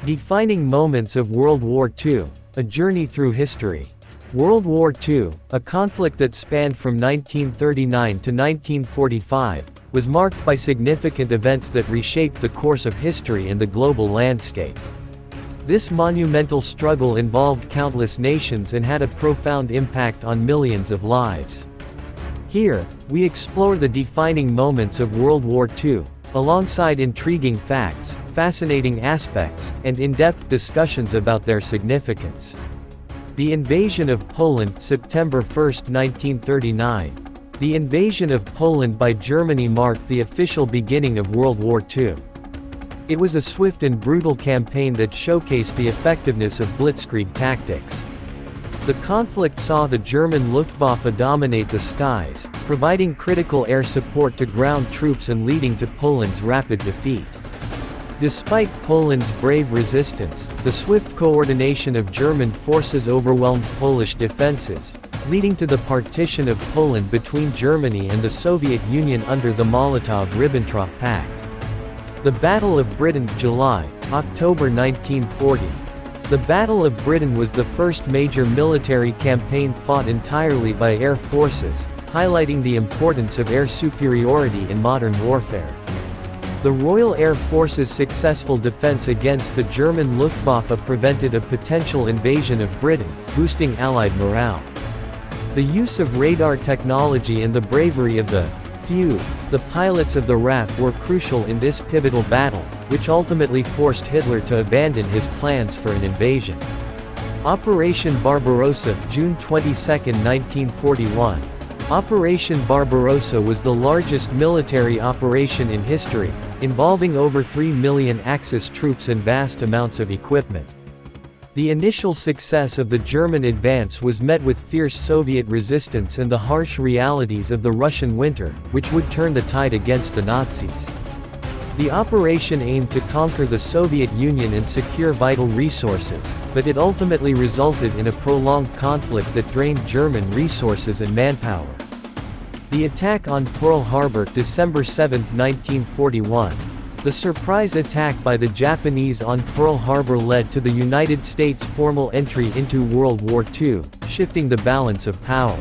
Defining moments of World War II, a journey through history. World War II, a conflict that spanned from 1939 to 1945, was marked by significant events that reshaped the course of history and the global landscape. This monumental struggle involved countless nations and had a profound impact on millions of lives. Here, we explore the defining moments of World War II, alongside intriguing facts, fascinating aspects, and in-depth discussions about their significance. The invasion of Poland, September 1, 1939. The invasion of Poland by Germany marked the official beginning of World War II. It was a swift and brutal campaign that showcased the effectiveness of blitzkrieg tactics. The conflict saw the German Luftwaffe dominate the skies, providing critical air support to ground troops and leading to Poland's rapid defeat. Despite Poland's brave resistance, the swift coordination of German forces overwhelmed Polish defenses, leading to the partition of Poland between Germany and the Soviet Union under the Molotov-Ribbentrop Pact. The Battle of Britain, July-October 1940. The Battle of Britain was the first major military campaign fought entirely by air forces, highlighting the importance of air superiority in modern warfare. The Royal Air Force's successful defense against the German Luftwaffe prevented a potential invasion of Britain, boosting Allied morale. The use of radar technology and the bravery of the pilots of the RAF were crucial in this pivotal battle, which ultimately forced Hitler to abandon his plans for an invasion. Operation Barbarossa, June 22, 1941. Operation Barbarossa was the largest military operation in history, involving over 3 million Axis troops and vast amounts of equipment. The initial success of the German advance was met with fierce Soviet resistance and the harsh realities of the Russian winter, which would turn the tide against the Nazis. The operation aimed to conquer the Soviet Union and secure vital resources, but it ultimately resulted in a prolonged conflict that drained German resources and manpower. The attack on Pearl Harbor, December 7, 1941. The surprise attack by the Japanese on Pearl Harbor led to the United States' formal entry into World War II, shifting the balance of power.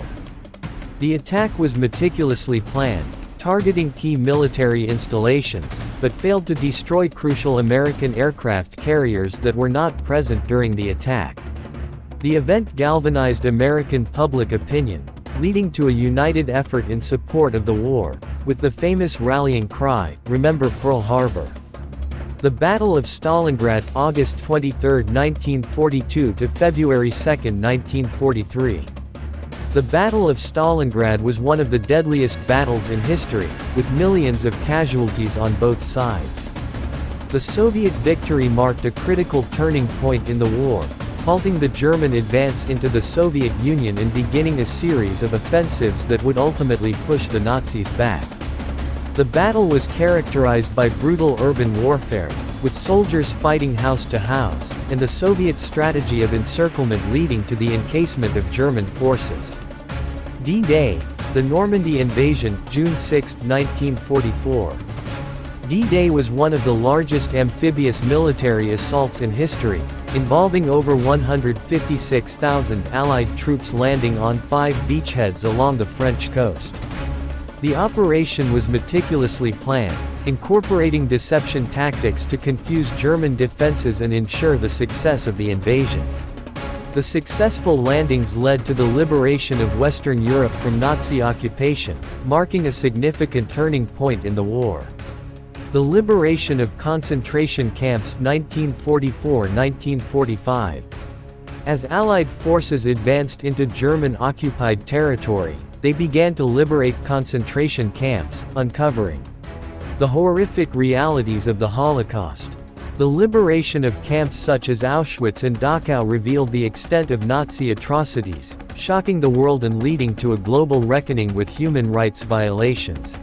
The attack was meticulously planned, targeting key military installations, but failed to destroy crucial American aircraft carriers that were not present during the attack. The event galvanized American public opinion, leading to a united effort in support of the war, with the famous rallying cry, "Remember Pearl Harbor." The Battle of Stalingrad, August 23, 1942 to February 2, 1943. The Battle of Stalingrad was one of the deadliest battles in history, with millions of casualties on both sides. The Soviet victory marked a critical turning point in the war, halting the German advance into the Soviet Union and beginning a series of offensives that would ultimately push the Nazis back. The battle was characterized by brutal urban warfare, with soldiers fighting house to house, and the Soviet strategy of encirclement leading to the encasement of German forces. D-Day, the Normandy invasion, June 6, 1944. D-Day was one of the largest amphibious military assaults in history, involving over 156,000 Allied troops landing on 5 beachheads along the French coast. The operation was meticulously planned, incorporating deception tactics to confuse German defenses and ensure the success of the invasion. The successful landings led to the liberation of Western Europe from Nazi occupation, marking a significant turning point in the war. The liberation of concentration camps, 1944–1945. As Allied forces advanced into German-occupied territory, they began to liberate concentration camps, uncovering the horrific realities of the Holocaust. The liberation of camps such as Auschwitz and Dachau revealed the extent of Nazi atrocities, shocking the world and leading to a global reckoning with human rights violations.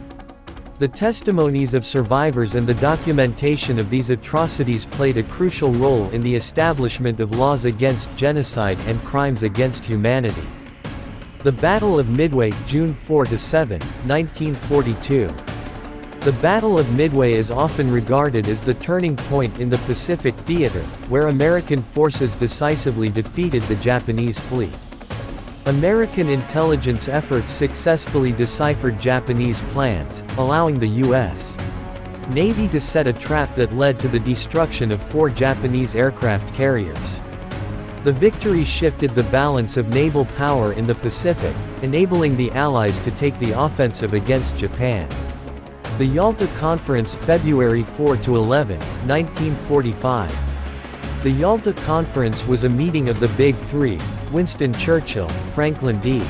The testimonies of survivors and the documentation of these atrocities played a crucial role in the establishment of laws against genocide and crimes against humanity. The Battle of Midway, June 4–7, 1942. The Battle of Midway is often regarded as the turning point in the Pacific theater, where American forces decisively defeated the Japanese fleet. American intelligence efforts successfully deciphered Japanese plans, allowing the U.S. Navy to set a trap that led to the destruction of 4 Japanese aircraft carriers. The victory shifted the balance of naval power in the Pacific, enabling the Allies to take the offensive against Japan. The Yalta Conference, February 4–11, 1945. The Yalta Conference was a meeting of the Big Three: Winston Churchill, Franklin D.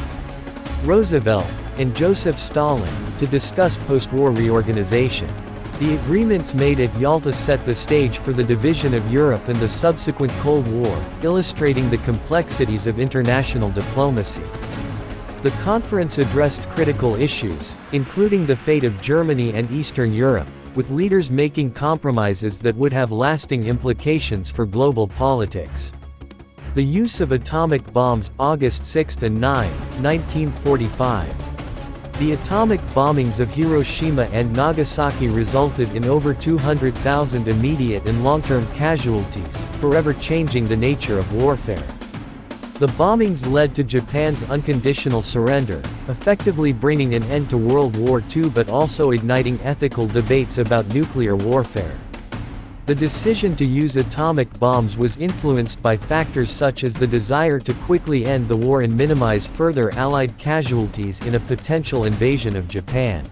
Roosevelt, and Joseph Stalin, to discuss post-war reorganization. The agreements made at Yalta set the stage for the division of Europe and the subsequent Cold War, illustrating the complexities of international diplomacy. The conference addressed critical issues, including the fate of Germany and Eastern Europe, with leaders making compromises that would have lasting implications for global politics. The use of atomic bombs, August 6 and 9, 1945. The atomic bombings of Hiroshima and Nagasaki resulted in over 200,000 immediate and long-term casualties, forever changing the nature of warfare. The bombings led to Japan's unconditional surrender, effectively bringing an end to World War II but also igniting ethical debates about nuclear warfare. The decision to use atomic bombs was influenced by factors such as the desire to quickly end the war and minimize further Allied casualties in a potential invasion of Japan.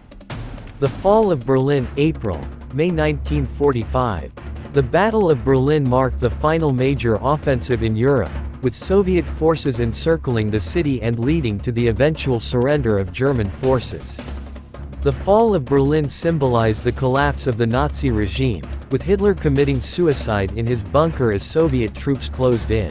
The Fall of Berlin, April, May 1945. The Battle of Berlin marked the final major offensive in Europe, with Soviet forces encircling the city and leading to the eventual surrender of German forces. The fall of Berlin symbolized the collapse of the Nazi regime, with Hitler committing suicide in his bunker as Soviet troops closed in.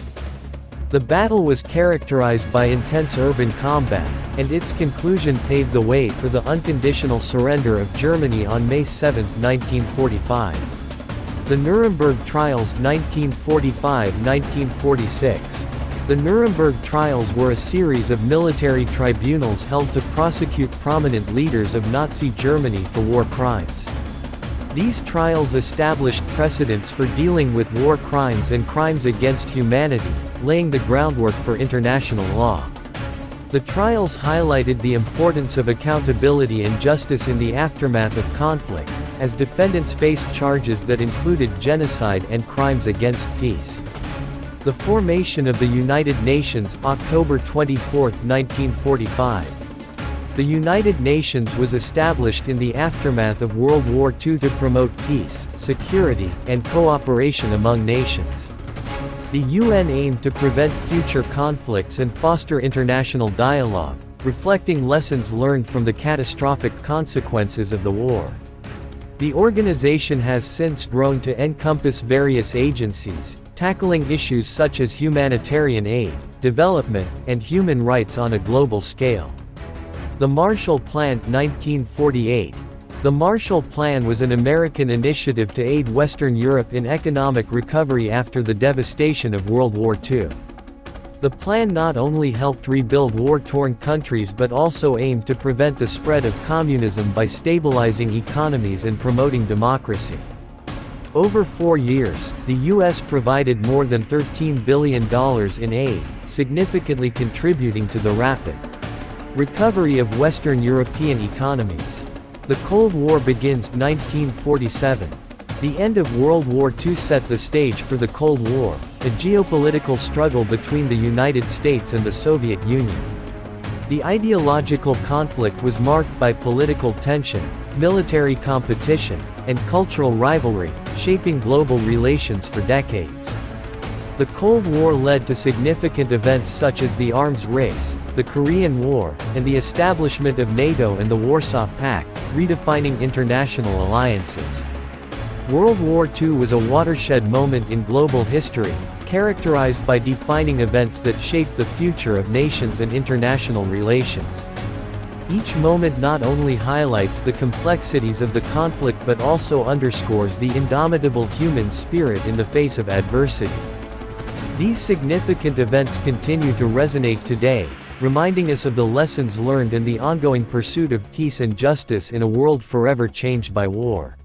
The battle was characterized by intense urban combat, and its conclusion paved the way for the unconditional surrender of Germany on May 7, 1945. The Nuremberg Trials, 1945–1946. The Nuremberg Trials were a series of military tribunals held to prosecute prominent leaders of Nazi Germany for war crimes. These trials established precedents for dealing with war crimes and crimes against humanity, laying the groundwork for international law. The trials highlighted the importance of accountability and justice in the aftermath of conflict, as defendants faced charges that included genocide and crimes against peace. The formation of the United Nations, October 24, 1945. The United Nations was established in the aftermath of World War II to promote peace, security, and cooperation among nations. The UN aimed to prevent future conflicts and foster international dialogue, reflecting lessons learned from the catastrophic consequences of the war. The organization has since grown to encompass various agencies, tackling issues such as humanitarian aid, development, and human rights on a global scale. The Marshall Plan, 1948. The Marshall Plan was an American initiative to aid Western Europe in economic recovery after the devastation of World War II. The plan not only helped rebuild war-torn countries but also aimed to prevent the spread of communism by stabilizing economies and promoting democracy. Over 4 years, the U.S. provided more than $13 billion in aid, significantly contributing to the rapid recovery of Western European economies. The Cold War begins 1947. The end of World War II set the stage for the Cold War, a geopolitical struggle between the United States and the Soviet Union. The ideological conflict was marked by political tension, military competition, and cultural rivalry, shaping global relations for decades. The Cold War led to significant events such as the arms race, the Korean War, and the establishment of NATO and the Warsaw Pact, redefining international alliances. World War II was a watershed moment in global history, characterized by defining events that shaped the future of nations and international relations. Each moment not only highlights the complexities of the conflict but also underscores the indomitable human spirit in the face of adversity. These significant events continue to resonate today, reminding us of the lessons learned and the ongoing pursuit of peace and justice in a world forever changed by war.